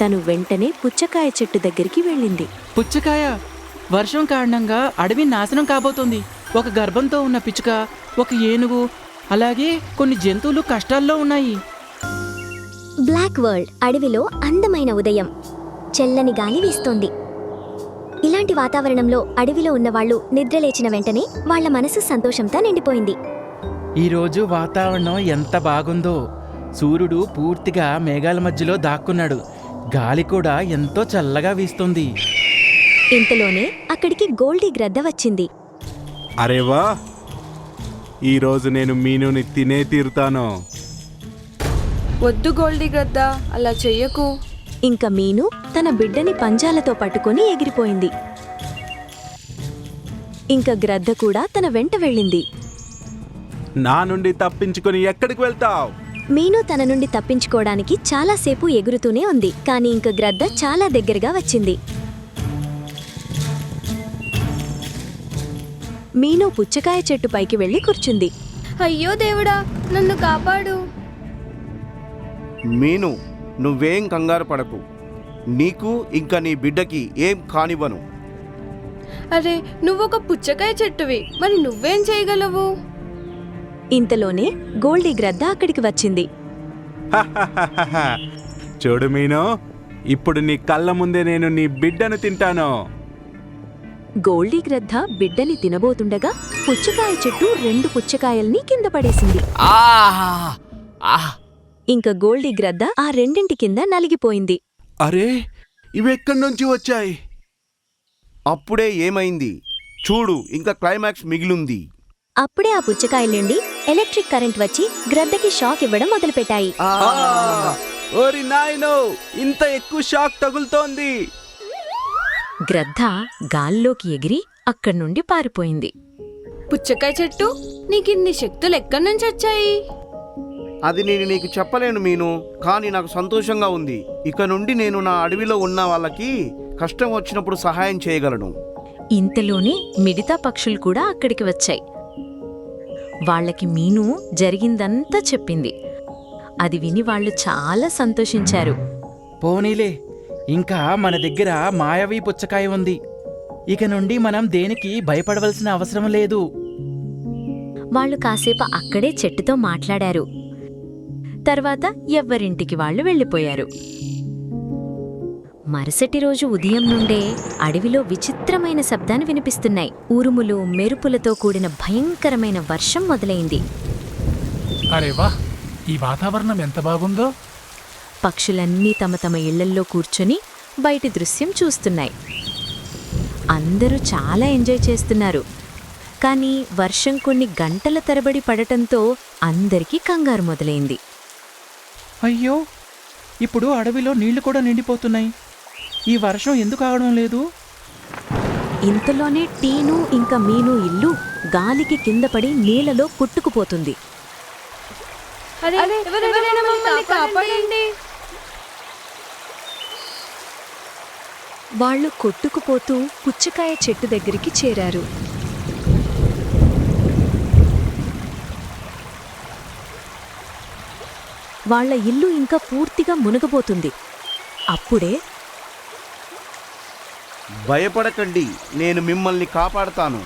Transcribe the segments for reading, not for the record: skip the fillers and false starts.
తను వెంటనే పుచ్చకాయ చెట్టు దగ్గరికి వెళ్ళింది. పుచ్చకాయ, వర్షం కారణంగా అడవి నాశనం కాబోతోంది. ఒక గర్భంతో ఉన్న పిచ్చుక, ఒక ఏనుగు, అలాగే కొన్ని జంతువులు కష్టాల్లో ఉన్నాయి. బ్లాక్ వరల్డ్ అడవిలో అందమైన ఉదయం. చల్లని గాలి వీస్తోంది. ఇలాంటి వాతావరణంలో అడవిలో ఉన్నవాళ్లు నిద్రలేచిన వెంటనే వాళ్ల మనసు సంతోషంతో నిండిపోయింది. ఈరోజు వాతావరణం ఎంత బాగుందో. సూర్యుడు పూర్తిగా మేఘాల మధ్యలో దాక్కున్నాడు. గాలి కూడా ఎంతో చల్లగా వీస్తుంది. ఇంతలోనే అక్కడికి గోల్డీ గ్రద్ద వచ్చింది. అరేవా, ఈరోజు నేను మీనుని తినే తీరుతాను. వద్దు గోల్డీ గ్రద్ద, అలా చెయ్యకు. ఇంక మీను తన బిడ్డని పంజాలతో పట్టుకొని ఎగిరిపోయింది. ఇంక గ్రద్ద కూడా తన వెంట వెళ్ళింది. నా నుండి తప్పించుకొని ఎక్కడికి వెళ్తావు? మీను తన నుండి తప్పించుకోవడానికి చాలాసేపు ఎగురుతూనే ఉంది. కాని ఇంక గ్రద్ద చాలా దగ్గరగా వచ్చింది. మీను పుచ్చకాయ చెట్టు పైకి వెళ్లి కూర్చుంది. అయ్యో దేవుడా, నన్ను కాపాడు. మీను, నువ్వేం కంగారు పడకు. నీకు ఇంకా నీ బిడ్డకి ఏం కానివ్వను. అరే, నువ్వొక పుచ్చకాయ చెట్టువి, మరి నువ్వేం చేయగలవు? ఇంతలోనే గోల్డీ గ్రద్ద అక్కడికి వచ్చింది. చూడు మీను, ఇప్పుడు నీ కళ్ళ ముందే నేను నీ బిడ్డను తింటాను. గోల్డీ గ్రద్ద బిడ్డని తినబోతుండగా పుచ్చకాయ చెట్టు 2 పుచ్చకాయల్ని కింద పడేసింది. ఇంక గోల్డీ గ్రద్ద ఆ రెండింటి కింద నలిగిపోయింది. అరే, ఇవెక్కడి నుంచి వచ్చాయి? అప్పుడే ఏమైంది చూడు, ఇంకా క్లైమాక్స్ మిగిలింది. అప్పుడే ఆ పుచ్చకాయల నుండి ఎలక్ట్రిక్ కరెంట్ వచ్చి గ్రద్దకి షాక్ ఇవ్వడం మొదలుపెట్టాయి. ఓరి నాయనో, ఇంత ఎక్కువ షాక్ తగులుతోంది. గ్రద్ద గాల్లోకి ఎగిరి అక్కడ్నుండి పారిపోయింది. పుచ్చకాయ చెట్టు, నీకిన్ని శక్తులు ఎక్కడి నుంచి వచ్చాయి? అది నేను నీకు చెప్పలేను మీను, కానీ నాకు సంతోషంగా ఉంది. ఇక నుండి నేను నా అడవిలో ఉన్న వాళ్ళకి కష్టం వచ్చినప్పుడు సహాయం చేయగలను. ఇంతలోనే మిగతా పక్షులు కూడా అక్కడికి వచ్చాయి. వాళ్లకి మీను జరిగిందంతా చెప్పింది. అది విని వాళ్ళు చాలా సంతోషించారు. పోనీలే, ఇంకా మన దగ్గర మాయావీ పుచ్చకాయ ఉంది. ఇక నుండి మనం దేనికి భయపడవలసిన అవసరం లేదు. వాళ్ళు కాసేపు అక్కడే చెట్టుతో మాట్లాడారు. తర్వాత ఎవ్వరింటికి వాళ్ళు వెళ్ళిపోయారు. మరుసటి రోజు ఉదయం నుండే అడవిలో విచిత్రమైన శబ్దాలు వినిపిస్తున్నాయి. ఉరుములు, మెరుపులతో కూడిన భయంకరమైన వర్షం మొదలైంది. అరే వా, ఈ వాతావరణం ఎంత బాగుందో. పక్షులన్నీ తమ తమ ఇళ్లల్లో కూర్చొని బయటి దృశ్యం చూస్తున్నాయి. అందరూ చాలా ఎంజాయ్ చేస్తున్నారు. కానీ వర్షం కొన్ని గంటల తరబడి పడటంతో అందరికీ కంగారు మొదలైంది. అయ్యో, ఇప్పుడు అడవిలో నీళ్లు కూడా నిండిపోతున్నాయి. ఈ వర్షం ఎందుకు ఆగడం లేదు? ఇంతలోనే టీను ఇంకా మీను ఇల్లు గాలికి కింద పడి నీళ్లలో కొట్టుకుపోతుంది. అరే, ఎవరైనా మమ్మల్ని కాపాడండి. వాళ్ళు కొట్టుకుపోతూ పుచ్చకాయ చెట్టు దగ్గరికి చేరారు. వాళ్ల ఇల్లు ఇంకా పూర్తిగా మునగబోతుంది. అప్పుడే భయపడకండి, నేను మిమ్మల్ని కాపాడతాను.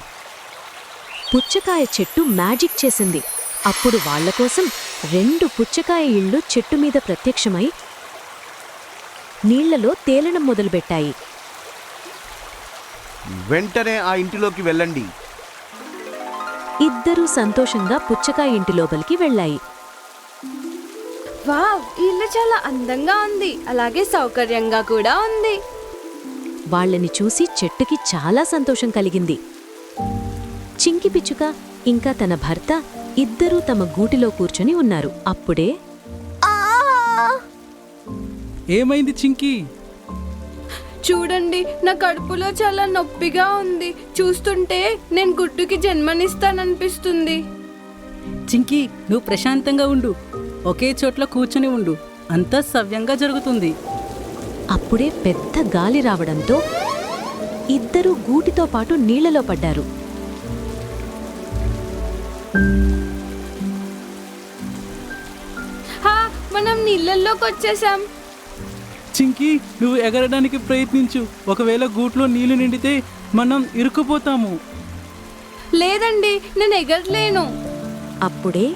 పుచ్చకాయ చెట్టు మ్యాజిక్ చేసింది. అప్పుడు వాళ్ల కోసం 2 పుచ్చకాయ ఇళ్ళు చెట్టు మీద ప్రత్యక్షమై నీళ్లలో తేలడం మొదలుపెట్టాయి. వెంటనే ఆ ఇంటిలోకి వెళ్ళండి. ఇద్దరూ సంతోషంగా పుచ్చకాయ ఇంటి లోపలికి వెళ్ళాయి. వావ్, ఈ ఇల్లు చాలా అందంగా ఉంది, అలాగే సౌకర్యంగా కూడా ఉంది. వాళ్ళని చూసి చెట్టుకి చాలా సంతోషం కలిగింది. చింకి పిచ్చుక ఇంకా తన భర్త ఇద్దరూ తమ గూటిలో కూర్చొని ఉన్నారు. అప్పుడే ఏమైంది చింకీ? చూడండి, నా కడుపులో చాలా నొప్పిగా ఉంది. చూస్తుంటే నేను గుడ్డుకి జన్మనిస్తాననిపిస్తుంది. చింకీ, నువ్వు ప్రశాంతంగా ఉండు. ఒకే చోట్ల కూర్చుని ఉండు, అంతా సవ్యంగా జరుగుతుంది. అప్పుడే పెద్ద గాలి రావడంతో ఇద్దరూ గూటితో పాటు నీళ్లలో పడ్డారు. మనం నీళ్ళల్లోకి వచ్చేసాం. చింకీ నువ్వు ఎగరడానికి ప్రయత్నించు. ఒకవేళ గూట్లో నీళ్లు నిండితే మనం ఇరుక్కుపోతాము. లేదండి, నేను ఎగరలేను. అప్పుడే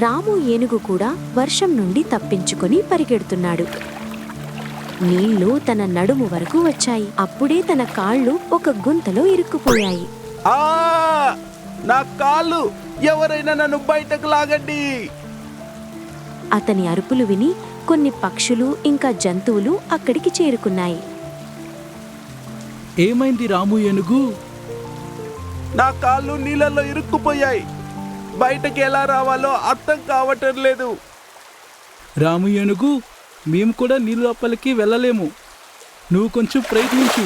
రాము ఏనుగు కూడా వర్షం నుండి తప్పించుకొని పరిగెడుతున్నాడు. నీళ్లు తన నడుము వరకు వచ్చాయి. అప్పుడే తన కాళ్ళు ఒక గుంతలో ఇరుక్కుపోయాయి. ఆ నా కాళ్ళు, ఎవరైనా నన్ను బయటకు లాగండి. అతని అరుపులు విని కొన్ని పక్షులు ఇంకా జంతువులు అక్కడికి చేరుకున్నాయి. ఏమైంది రాము ఏనుగు? నా కాళ్ళు నీళ్ళల్లో ఇరుక్కుపోయాయి. బయటకి ఎలా రావాలో అర్థం కావటం లేదు. రాము ఏనుగు, మేము కూడా నీళ్ళ లోపలికి వెళ్ళలేము. నువ్వు కొంచెం ప్రయత్నించు.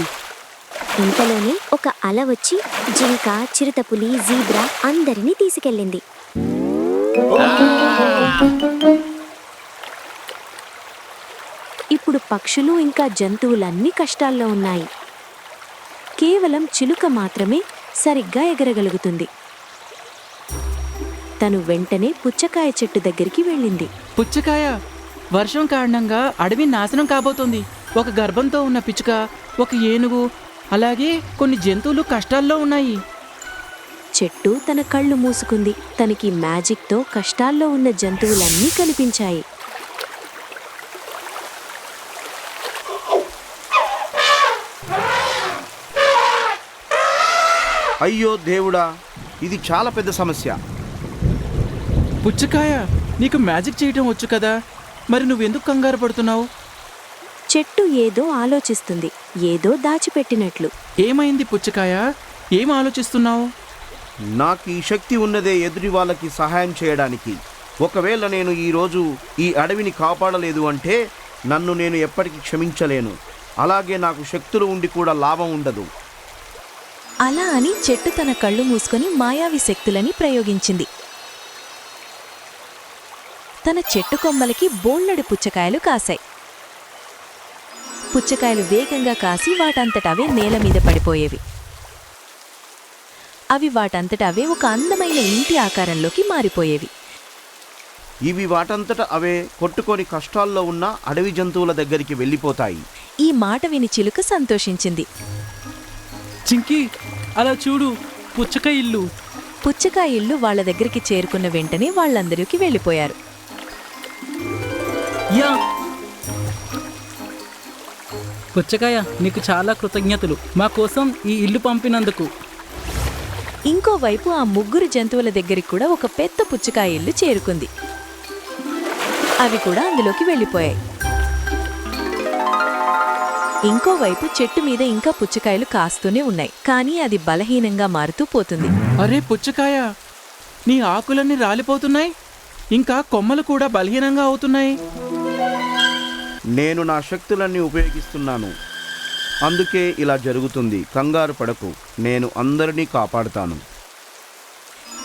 ఇంతలోనే ఒక అల వచ్చి జింక, చిరుతపులి, జీబ్రా అందరినీ తీసుకెళ్ళింది. ఇప్పుడు పక్షులు ఇంకా జంతువులన్నీ కష్టాల్లో ఉన్నాయి. కేవలం చిలుక మాత్రమే సరిగ్గా ఎగరగలుగుతుంది. తను వెంటనే పుచ్చకాయ చెట్టు దగ్గరికి వెళ్ళింది. పుచ్చకాయ, వర్షం కారణంగా అడవి నాశనం కాబోతోంది. ఒక గర్భంతో ఉన్న పిచ్చుక, ఒక ఏనుగు, అలాగే కొన్ని జంతువులు కష్టాల్లో ఉన్నాయి. చెట్టు తన కళ్ళు మూసుకుంది. తనకి మ్యాజిక్తో కష్టాల్లో ఉన్న జంతువులన్నీ కనిపించాయి. అయ్యో దేవుడా, ఇది చాలా పెద్ద సమస్య. పుచ్చకాయ, నీకు మ్యాజిక్ చేయటం వచ్చు కదా, మరి నువ్వెందుకు కంగారు పడుతున్నావు? చెట్టు ఏదో ఆలోచిస్తుంది, ఏదో దాచిపెట్టినట్లు. ఏమైంది పుచ్చకాయ? ఏం ఆలోచిస్తున్నావు? నాకు ఈ శక్తి ఉన్నదే ఎదుటి వాళ్ళకి సహాయం చేయడానికి. ఒకవేళ నేను ఈరోజు ఈ అడవిని కాపాడలేదు అంటే నన్ను నేను ఎప్పటికీ క్షమించలేను. అలాగే నాకు శక్తులు ఉండి కూడా లాభం ఉండదు. అలా అని చెట్టు తన కళ్ళు మూసుకొని మాయావి శక్తులని ప్రయోగించింది. తన చెట్టు కొమ్మలకి బోళ్ళెడు పుచ్చకాయలు కాశాయి. పుచ్చకాయలు వేగంగా కాసి వాటంతటవే నేల మీద పడిపోయేవి. అవి వాటంతటవే ఒక అందమైన ఇంటి ఆకారంలోకి మారిపోయేవి. ఇవి వాటంతట అవే కొట్టుకొని కష్టాల్లో ఉన్న అడవి జంతువుల దగ్గరికి వెళ్ళిపోతాయి. ఈ మాట విని చిలుక సంతోషించింది. చింకీ, అలా చూడు, పుచ్చకాయ ఇల్లు. పుచ్చకాయ ఇల్లు వాళ్ళ దగ్గరికి చేరుకున్న వెంటనే వాళ్ళందరికీ వెళ్ళిపోయారు. యా పుచ్చకాయ, నీకు చాలా కృతజ్ఞతలు మా కోసం ఈ ఇల్లు పంపినందుకు. ఇంకోవైపు ఆ ముగ్గురు జంతువుల దగ్గరికి కూడా ఒక పెద్ద పుచ్చకాయ ఇల్లు చేరుకుంది. అవి కూడా అందులోకి వెళ్ళిపోయాయి. ఇంకోవైపు చెట్టు మీద ఇంకా పుచ్చకాయలు కాస్తూనే ఉన్నాయి, కానీ అది బలహీనంగా మారుతూ పోతుంది. అరే పుచ్చకాయ, నీ ఆకులన్నీ రాలిపోతున్నాయి, ఇంకా కొమ్మలు కూడా బలహీనంగా అవుతున్నాయి. నేను నా శక్తులన్నీ ఉపయోగిస్తున్నాను, అందుకే ఇలా జరుగుతుంది. కంగారు పడకు, నేను అందరినీ కాపాడుతాను.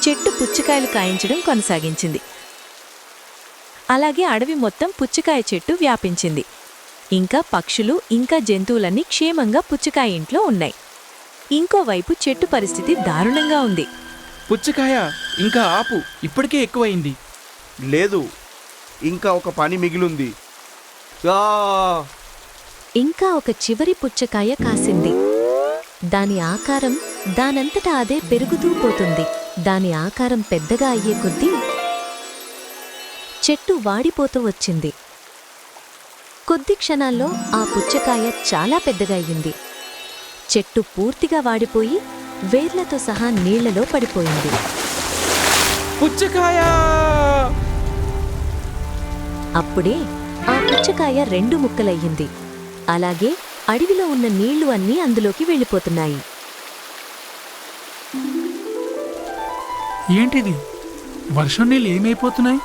చెట్టు పుచ్చకాయలు కాయించడం కొనసాగించింది. అలాగే అడవి మొత్తం పుచ్చకాయ చెట్టు వ్యాపించింది. ఇంకా పక్షులు ఇంకా జంతువులన్నీ క్షేమంగా పుచ్చకాయ ఇంట్లో ఉన్నాయి. ఇంకోవైపు చెట్టు పరిస్థితి దారుణంగా ఉంది. పుచ్చకాయ, ఇంకా ఆపు, ఇప్పటికే ఎక్కువైంది. లేదు, ఇంకా ఒక పని మిగిలింది. ఇంకా ఒక చివరి పుచ్చకాయ కాసింది. దాని ఆకారం దానంతటా అదే పెరుగుతూ పోతుంది. దాని ఆకారం పెద్దగా అయ్యే కొద్దీ చెట్టు వాడిపోతూ వచ్చింది. కొద్ది క్షణాల్లో ఆ పుచ్చకాయ చాలా పెద్దగా అయ్యింది. చెట్టు పూర్తిగా వాడిపోయి వేర్లతో సహా నీళ్లలో పడిపోయింది. పుచ్చకాయ! అప్పుడే ఆ పుచ్చకాయ 2 ముక్కలయ్యింది. అలాగే అడవిలో ఉన్న నీళ్లు అన్నీ అందులోకి వెళ్ళిపోతున్నాయి. ఏంటిది? వర్షం నీళ్ళు ఏమైపోతున్నాయి?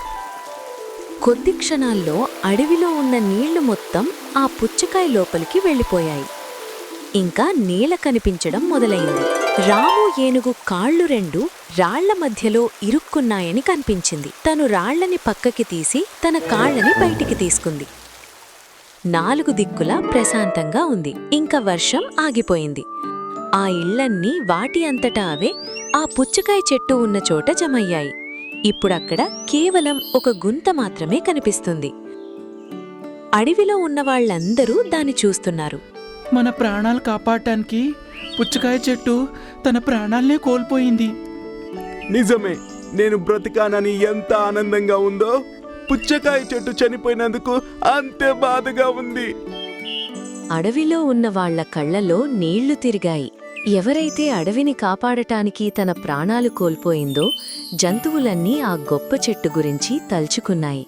కొద్ది క్షణాల్లో అడవిలో ఉన్న నీళ్లు మొత్తం ఆ పుచ్చకాయ లోపలికి వెళ్ళిపోయాయి. ఇంకా నీళ్ల కనిపించడం మొదలైంది. రాము ఏనుగు కాళ్ళు 2 రాళ్ల మధ్యలో ఇరుక్కున్నాయని కనిపించింది. తను రాళ్లని పక్కకి తీసి తన కాళ్ళని బయటికి తీసుకుంది. 4 దిక్కులా ప్రశాంతంగా ఉంది. ఇంకా వర్షం ఆగిపోయింది. ఆ ఇళ్లన్నీ వాటి అంతటా అవే ఆ పుచ్చకాయ చెట్టు ఉన్న చోట జమయ్యాయి. ఇప్పుడక్కడ కేవలం ఒక గుంత మాత్రమే కనిపిస్తుంది. అడవిలో ఉన్న వాళ్ళందరూ దాన్ని చూస్తున్నారు. మన ప్రాణాలు కాపాడటానికి పుచ్చకాయ చెట్టు తన ప్రాణాలనే కోల్పోయింది. నిజమే, నేను బ్రతికానని ఎంత ఆనందంగా ఉందో, పుచ్చకాయ చెట్టు చనిపోయినందుకు అంతే బాధగా ఉంది. అడవిలో ఉన్న వాళ్ల కళ్లలో నీళ్లు తిరిగాయి. ఎవరైతే అడవిని కాపాడటానికి తన ప్రాణాలు కోల్పోయిందో జంతువులన్నీ ఆ గొప్ప చెట్టు గురించి తలుచుకున్నాయి.